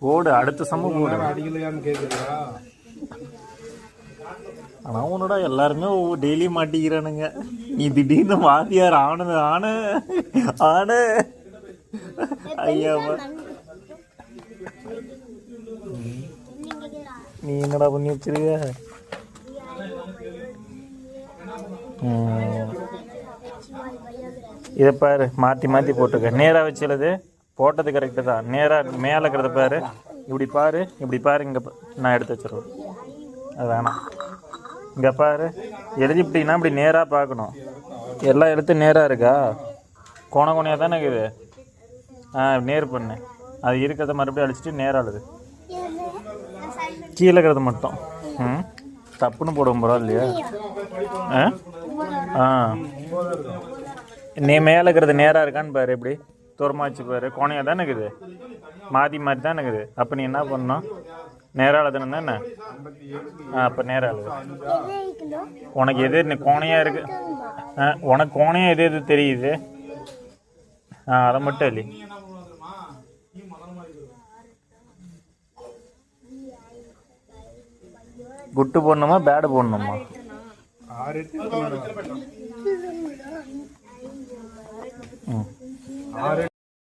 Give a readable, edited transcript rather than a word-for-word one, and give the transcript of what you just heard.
போடு அடுத்த சம போடு. அடிக்கலையான்னு கேக்குறியா? ஆனா உன்னோட எல்லாருமே டெய்லி மாட்டிக்கிறானுங்க. நீ திடீர்னு வாத்தியார் ஆனது ஆன ஐயாவா நீ என்னடா பண்ணி வச்சிருக்க? இதை பாரு மாற்றி மாற்றி போட்டுக்க. நேராக வச்சுலது போட்டது கரெக்டு தான். நேராக மேலே இருக்கிறத பாரு. இப்படி பாரு, இப்படி பாரு. இங்கே நான் எடுத்து வச்சிருவேன். அது வேணாம். இங்கே பாரு, எழுதிப்பிட்டீங்கன்னா இப்படி நேராக பார்க்கணும். எல்லா எழுத்தும் நேராக இருக்கா? கோணையாக தானே இருக்குது. நேர் பண்ணு. அது இருக்கிறத மறுபடியும் அழிச்சிட்டு நேராக எழுது. கீழே இருக்கிறது மட்டும் தப்புன்னு போடுவோம் போகிறோம் இல்லையா? நீ மேலே இருக்கிறது நேராக இருக்கான்னு பாரு. எப்படி தூரமாக வச்சு பாரு. கோணையாக தானே இருக்குது, மாற்றி மாற்றி தானே இருக்குது. அப்போ நீ என்ன பண்ணணும்? நேராக எழுதணும் தானே? அப்போ நேராக எழுது. உனக்கு எது கோணையாக இருக்கு? உனக்கு கோணையாக எது தெரியுது? அதை மட்டும் இல்லை. குட்டு போடணுமா பேடு போடணுமா? 6